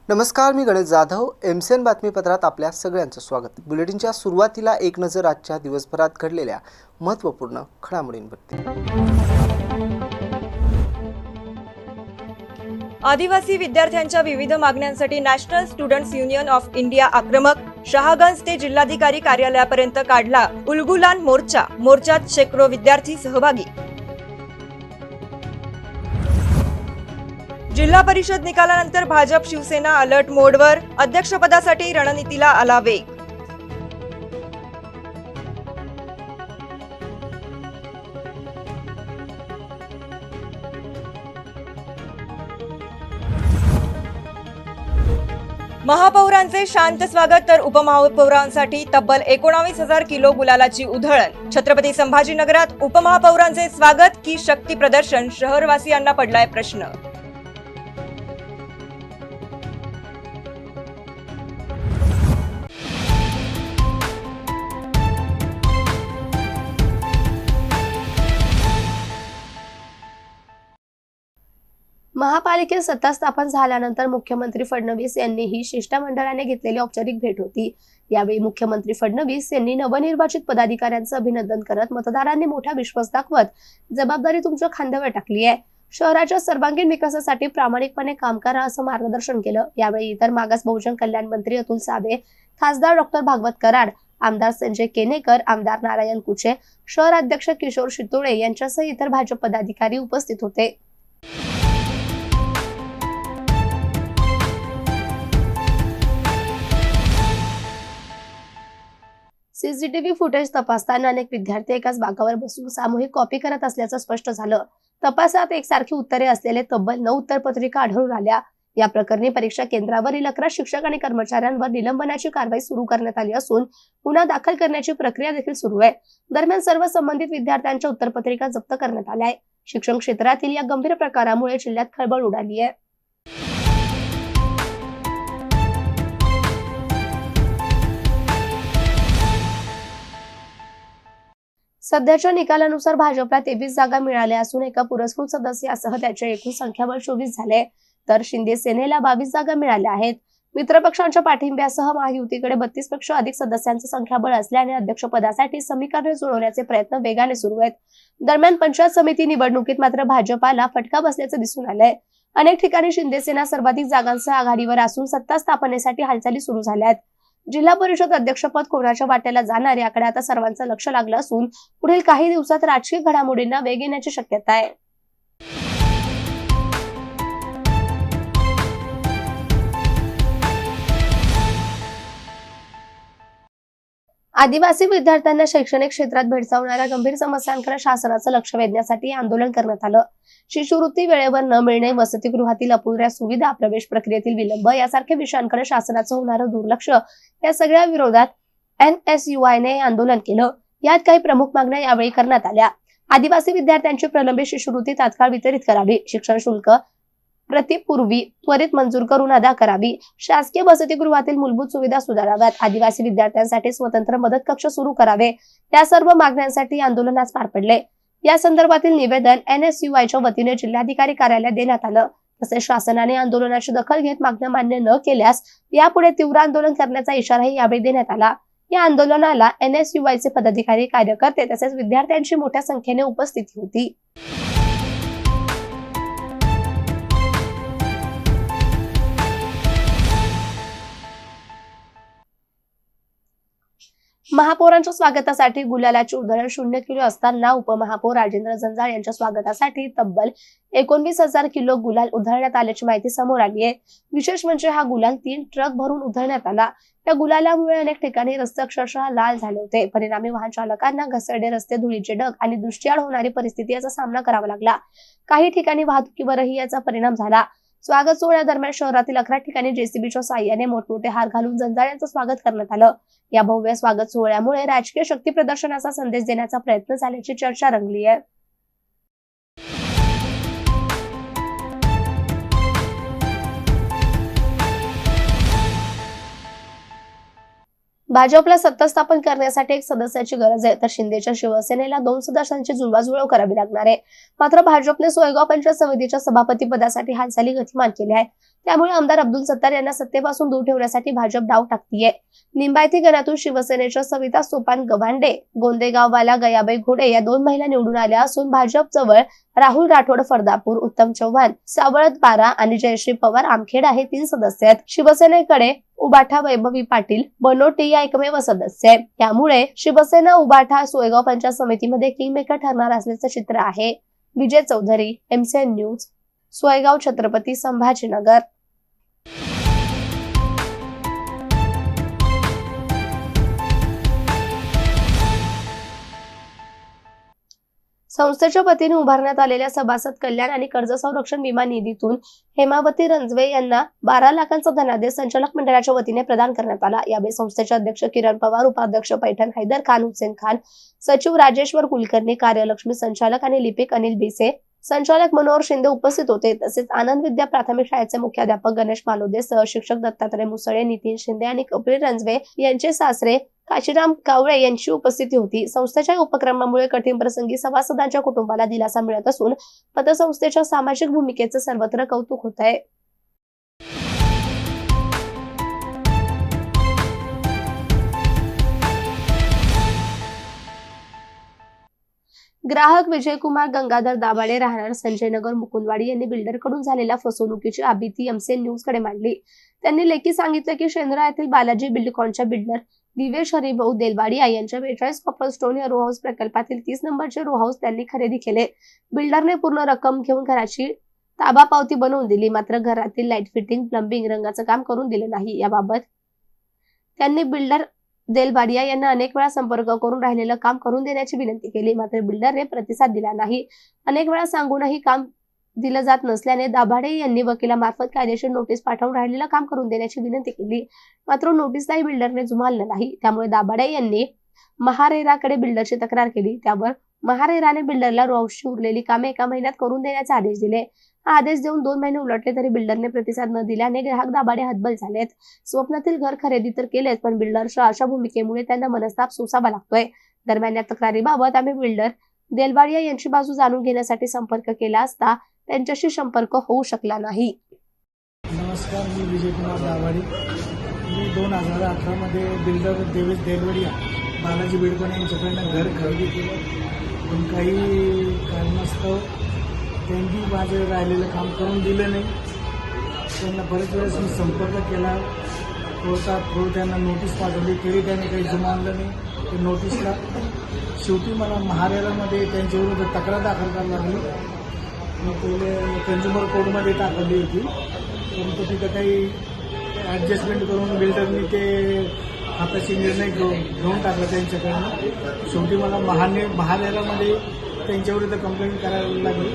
नमस्कार, मी गणेश जाधव. एमसीएन बातमीपत्रात आपल्या सगळ्यांचं स्वागत. बुलेटिनच्या सुरुवातीला एक नजर आजच्या दिवसभरात घडलेल्या महत्त्वपूर्ण घडामोडींवरती. आदिवासी विद्यार्थ्यांच्या विविध मागण्यांसाठी national students union of India आक्रमक. शहागंज ते जिल्हाधिकारी कार्यालयापर्यंत काढला उलगुलान मोर्चा. मोर्चात शेकडो विद्यार्थी सहभागी. जिल्हा परिषद निकालानंतर भाजप शिवसेना अलर्ट मोडवर. अध्यक्षपदासाठी रणनीतीला आला वेग. महापौरांचे शांत स्वागत तर उपमहापौरांसाठी तब्बल 19,000 किलो गुलालाची उधळण. छत्रपती संभाजीनगरात उपमहापौरांचे स्वागत की शक्ती प्रदर्शन? शहरवासियांना पडलाय प्रश्न. महापालिकेत सत्ता स्थापन झाल्यानंतर मुख्यमंत्री फडणवीस यांनी ही शिष्टमंडळाने घेतलेली औपचारिक भेट होती. यावेळी मुख्यमंत्री फडणवीस यांनी नवनिर्वाचित पदाधिकाऱ्यांचं अभिनंदन करत मतदारांनी मोठा विश्वास दाखवत जबाबदारी तुमच्या खांद्यावर टाकली आहे, शहराच्या सर्वांगीण विकासासाठी प्रामाणिकपणे काम करा असं मार्गदर्शन केलं. यावेळी इतर मागास बहुजन कल्याण मंत्री अतुल सावे, खासदार डॉक्टर भागवत कराड, आमदार संजय केनेकर, आमदार नारायण कुचे, शहर अध्यक्ष किशोर शितोळे यांच्यासह इतर भाजप पदाधिकारी उपस्थित होते. सीसीटीव्ही फुटेज तपासताना अनेक विद्यार्थी एकाच बाकावर बसून सामूहिक कॉपी करत असल्याचं स्पष्ट झालं. तपासात एकसारखी उत्तरे असलेले तब्बल 9 उत्तरपत्रिका आढळून आल्या. या प्रकरणी परीक्षा केंद्रावरील 11 शिक्षक आणि कर्मचाऱ्यांवर निलंबनाची कारवाई सुरू करण्यात आली असून गुन्हा दाखल करण्याची प्रक्रिया देखील सुरू आहे. दरम्यान सर्व संबंधित विद्यार्थ्यांच्या उत्तरपत्रिका जप्त करण्यात आल्या. शिक्षण क्षेत्रातील या गंभीर प्रकारामुळे जिल्ह्यात खळबळ उडाली आहे. सध्याच्या निकालानुसार भाजपला 23 जागा मिळाल्या असून एका पुरस्कृत सदस्यासह त्याचे एकूण संख्याबळ 24 झाले, तर शिंदे सेनेला 22 जागा मिळाल्या आहेत. मित्रपक्षांच्या पाठिंब्यासह महायुतीकडे 32 पेक्षा अधिक सदस्यांचं संख्याबळ असल्याने अध्यक्षपदासाठी समीकरणे जुळवण्याचे प्रयत्न वेगाने सुरू आहेत. दरम्यान पंचायत समिती निवडणुकीत मात्र भाजपाला फटका बसल्याचं दिसून आलंय. अनेक ठिकाणी शिंदे सेना सर्वाधिक जागांसह आघाडीवर असून सत्ता स्थापनेसाठी हालचाली सुरू झाल्या आहेत. जिल्हा परिषद अध्यक्षपद कोणाच्या वाट्याला जाणार याकडे आता सर्वांचं लक्ष लागलं असून पुढील काही दिवसात राजकीय घडामोडींना वेग येण्याची शक्यता आहे. आदिवासी विद्यार्थ्यांना शैक्षणिक क्षेत्रात भेडसावणाऱ्या गंभीर समस्यांकडे शासनाचं लक्ष वेधण्यासाठी आंदोलन करण्यात आलं. शिष्यवृत्ती वेळेवर न मिळणे, वसतिगृहातील अपुऱ्या सुविधा, प्रवेश प्रक्रियेतील विलंब यासारख्या विषयांकडे शासनाचं होणारं दुर्लक्ष या सगळ्या विरोधात NSUI ने आंदोलन केलं. यात काही प्रमुख मागण्या यावेळी करण्यात आल्या. आदिवासी विद्यार्थ्यांची प्रलंबित शिष्यवृत्ती तात्काळ वितरित करावी, शिक्षण शुल्क प्रतिपूर्वी त्वरित मंजूर करून अदा करावी, शासकीय वसतिगृहातील मूलभूत सुविधा सुधाराव्यात, आदिवासी विद्यार्थ्यांसाठी स्वतंत्र मदत कक्ष सुरू करावे, या सर्व मागण्यांसाठी आंदोलन आज पार पडले. या संदर्भातील निवेदन NSUIच्या वतीने जिल्हाधिकारी कार्यालयात देण्यात आलं. तसेच शासनाने आंदोलनाची दखल घेत मागण्या मान्य न केल्यास यापुढे तीव्र आंदोलन करण्याचा इशाराही यावेळी देण्यात आला. या आंदोलनाला NSUIचे पदाधिकारी, कार्यकर्ते तसेच विद्यार्थ्यांची मोठ्या संख्येने उपस्थिती होती. महापौरांच्या स्वागतासाठी गुलालाची उधळण 0 किलो असताना उपमहापौर राजेंद्र जंजाळ यांच्या स्वागतासाठी तब्बल 19,000 किलो गुलाल उधळण्यात आल्याची माहिती समोर आली आहे. विशेष म्हणजे हा गुलाल 3 ट्रक भरून उधळण्यात आला. या गुलालामुळे अनेक ठिकाणी रस्ते अक्षरशः लाल झाले होते. परिणामी वाहन चालकांना घसरडे रस्ते, धुळीचे ढग आणि दृष्टीआड होणारी परिस्थिती याचा सामना करावा लागला. काही ठिकाणी वाहतुकीवरही याचा परिणाम झाला. स्वागत सोहळ्यादरम्यान शहरातील 11 ठिकाणी JCBच्या साह्याने मोठमोठे हार घालून जंजाळ यांचं स्वागत करण्यात आलं. या भव्य स्वागत सोहळ्यामुळे राजकीय शक्ती प्रदर्शनाचा संदेश देण्याचा प्रयत्न झाल्याची चर्चा रंगली आहे. भाजपला सत्ता स्थापन करण्यासाठी एक सदस्याची गरज आहे, तर शिंदेच्या शिवसेनेला 2 सदस्यांची जुळवाजुळव करावी लागणार आहे. मात्र भाजपने सोयगाव पंचायत समितीच्या सभापती पदासाठी हालचाली गतिमान केल्या आहेत. त्यामुळे आमदार अब्दुल सत्तार यांना सत्तेपासून दूर ठेवण्यासाठी भाजप डाव टाकतीये. निंबाळती गणातून शिवसेनेच्या सविता सोपान गव्हांडे, गोंदेगाववाला गयाबाई घोडे या 2 महिला निवडून आल्या असून भाजप जवळ राहुल राठोड फरदापूर, उत्तम चव्हाण सावळत 12 आणि जयश्री पवार आमखेड हे 3 सदस्य आहेत. शिवसेनेकडे उबाठा वैभवी पाटील बनोटी या एकमेव सदस्य आहे. त्यामुळे शिवसेना उबाठा सोयगाव पंचायत समितीमध्ये किंगमेकर ठरणार असल्याचं चित्र आहे. विजय चौधरी, एमसीएन न्यूज, सोयगाव, छत्रपती संभाजीनगर. संस्थेच्या वतीने उभारण्यात आलेल्या सभासद कल्याण आणि कर्ज संरक्षण विमा निधीतून हेमावती रणजवे यांना 12 लाखांचा धनादेश संचालक मंडळाच्या वतीने प्रदान करण्यात आला. यावेळी संस्थेचे अध्यक्ष किरण पवार, उपाध्यक्ष पैठण हैदर खान, हुसेन खान, सचिव राजेश्वर कुलकर्णी, कार्यलक्ष्मी संचालक आणि लिपिक अनिल बिसे, संचालक मनोहर शिंदे उपस्थित होते. तसेच आनंद विद्या प्राथमिक शाळेचे मुख्याध्यापक गणेश मालोदे, सहशिक्षक दत्तात्रय मुसळे, नितीन शिंदे आणि कपिल रणजवे यांचे सासरे काशीराम कावळे यांची उपस्थिती होती. संस्थेच्या उपक्रमामुळे कठीण प्रसंगी सभासदांच्या कुटुंबाला दिलासा मिळत असून पतसंस्थेच्या सामाजिक भूमिकेचे सर्वत्र कौतुक होत आहे. ग्राहक विजयकुमार गंगाधर दाभाडे राहणार संजयनगर मुकुंदवाडी यांनी बिल्डरकडून झालेल्या फसवणुकीची आबिती एमसीएन न्यूज कडे मांडली. त्यांनी लेखी सांगितलं की शेंद्रा येथील बालाजी बिल्डकॉनच्या बिल्डर दिवेश हरिभाऊ देलवाडिया यांच्या 42 कॉपरस्टोन या रो हाऊस प्रकल्पातील 30 नंबरचे रो हाऊस त्यांनी खरेदी केले. बिल्डरने पूर्ण रक्कम घेऊन घराची ताबा पावती बनवून दिली, मात्र घरातील लाईट फिटिंग, प्लंबिंग, रंगाचं काम करून दिले नाही. याबाबत त्यांनी बिल्डर देलवाडिया यांना अनेक वेळा संपर्क करून राहिलेलं काम करून देण्याची विनंती केली, मात्र बिल्डरने प्रतिसाद दिला नाही. अनेक वेळा सांगूनही काम दिलं जात नसल्याने दाभाडे यांनी वकिलामार्फत कायदेशीर नोटीस पाठवून राहिलेलं काम करून देण्याची विनंती केली, मात्र नोटीसलाही बिल्डरने जुमानलं नाही. त्यामुळे दाभाडे यांनी महारेराकडे बिल्डरची तक्रार केली. त्यावर महारेराने बिल्डरला रो हाऊसची उरलेली कामे 1 महिन्यात करून देण्याचे आदेश दिले. हा आदेश देऊन 2 महिने उलटले तरी बिल्डरने प्रतिसाद न दिल्याने ग्राहक दाभाडे हतबल झालेत. स्वप्नातील घर खरेदी तर केलेच, पण बिल्डरच्या अशा भूमिकेमुळे त्यांना मनस्ताप सोसावा लागतोय. दरम्यान या तक्रारीबाबत आम्ही बिल्डर देलवाडिया यांची बाजू जाणून घेण्यासाठी संपर्क केला असता त्यांच्याशी संपर्क होऊ शकला नाही. नमस्कार, मी विजयकुमार दाभाडे. मी 2018 मध्ये बिल्डर देवेश देलवाडिया बालाजी बिल्डकॉन यांच्याकडनं घर खरेदी केलं, पण काही कारणास्तव त्यांनी माझं राहिलेलं काम करून दिलं नाही. त्यांना बरेच वेळेस मी संपर्क केला, कोर्टात त्यांना नोटीस पाठवली, तरी त्यांनी काही जुमानलं नाही. त्या नोटीसला शेवटी मला महारेरामध्ये त्यांच्याविरुद्ध तक्रार दाखल करावी लागली. मी पहिले कन्झ्युमर कोर्टमध्ये टाकली होती, परंतु तिथं काही ॲडजस्टमेंट करून बिल्डरनी ते हाताशी निर्णय घेऊन टाकला त्यांच्याकडनं. शेवटी मला महारेरामध्ये त्यांच्याविरुद्ध कंप्लेंट करायला लागली.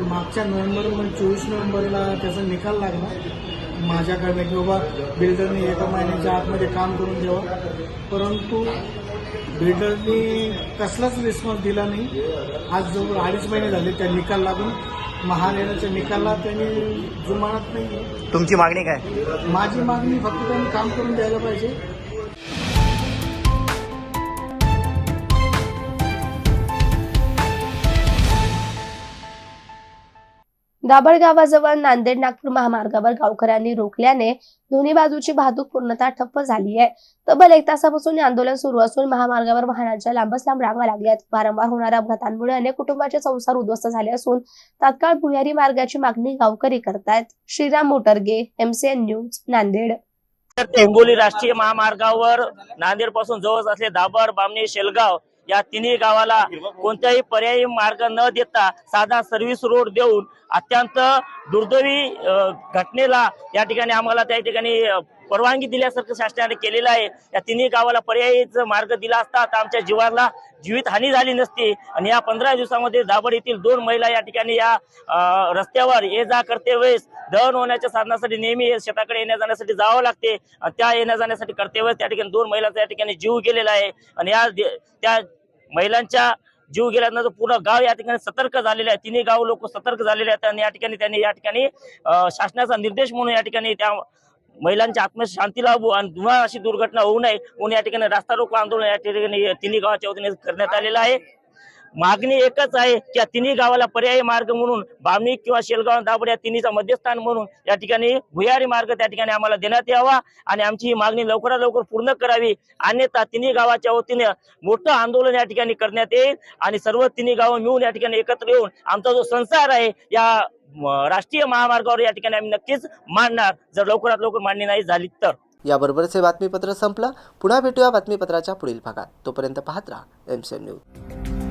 मागच्या 24 नोव्हेंबरला त्याचा निकाल लागला माझ्याकडनं की बाबा बिल्डरने 1 महिन्याच्या आतमध्ये काम करून द्यावं, परंतु बिल्डरनी कसलाच रिस्पॉन्स दिला नाही. आज जवळ 2.5 महिने झाले त्या निकाल लागून. महारेराच्या निकालला त्यांनी जुमानत नाही. तुमची मागणी काय? माझी मागणी फक्त त्यांनी काम करून द्यायला पाहिजे. दाभड गावाजवळ नांदेड नागपूर महामार्गावर गावकऱ्यांनी रोखल्याने दोन्ही बाजूची वाहतूक पूर्णतः ठप्प झाली आहे. तब्बल 1 तासापासून हे आंदोलन सुरू असून महामार्गावर वाहनांच्या लांबच लांब रांगा लागल्या आहेत. वारंवार होणाऱ्या अपघातांमुळे अनेक कुटुंबाचे संसार उद्ध्वस्त झाले असून तात्काळ भुयारी मार्गाची मागणी गावकरी करतायत. Shriram Motarge, MCN news, Nanded. हिंगोली राष्ट्रीय महामार्गावर नांदेड पासून जवळ असले दाभड, बामणी, शेलगाव या तिन्ही गावाला कोणत्याही पर्यायी मार्ग न देता साधा सर्व्हिस रोड देऊन अत्यंत दुर्दैवी घटनेला या ठिकाणी आम्हाला त्या ठिकाणी परवानगी दिल्यासारखं शासनाने केलेलं आहे. या तिन्ही गावाला पर्यायी मार्ग दिला असता तर आमच्या जीवाला जीवित हानी झाली नसती. आणि या 15 दिवसामध्ये दाभड येथील 2 महिला या ठिकाणी या रस्त्यावर ये जा करते वेळेस दहन होण्याच्या साधनासाठी नेहमी शेताकडे येण्या जाण्यासाठी जावं लागते. त्या येण्या जाण्यासाठी करते वेळेस त्या ठिकाणी 2 महिलांचा या ठिकाणी जीव गेलेला आहे. आणि त्या महिलांच्या जीव गेल्यानंतर पूर्ण गाव या ठिकाणी सतर्क झालेले आहे. तिन्ही गाव लोक सतर्क झालेले आहेत. आणि या ठिकाणी त्यांनी या ठिकाणी शासनाचा निर्देश म्हणून या ठिकाणी त्या महिलांच्या आत्मशांती लाभू आणि पुन्हा अशी दुर्घटना होऊ नये म्हणून या ठिकाणी रास्ता रोको आंदोलन या ठिकाणी तिन्ही गावाच्या वतीने करण्यात आलेलं आहे. मागणी एकच आहे की या तिन्ही गावाला पर्यायी मार्ग म्हणून बामणी किंवा शेलगाव दाबड या तिन्हीचा मध्यस्थान म्हणून या ठिकाणी भुयारी मार्ग त्या ठिकाणी आम्हाला देण्यात यावा आणि आमची ही मागणी लवकरात लवकर पूर्ण करावी, अन्यथा तिन्ही गावाच्या वतीने मोठं आंदोलन या ठिकाणी करण्यात येईल आणि सर्व तिन्ही गावं मिळून या ठिकाणी एकत्र येऊन आमचा जो संसार आहे या राष्ट्रीय महामार्गावर या ठिकाणी आम्ही नक्कीच मांडणार, जर लवकरात लवकर मांडणी नाही झाली तर. याबरोबरच हे बातमीपत्र संपलं. पुन्हा भेटूया बातमीपत्राच्या पुढील भागात. तोपर्यंत पाहत राहा एमसीएन न्यूज.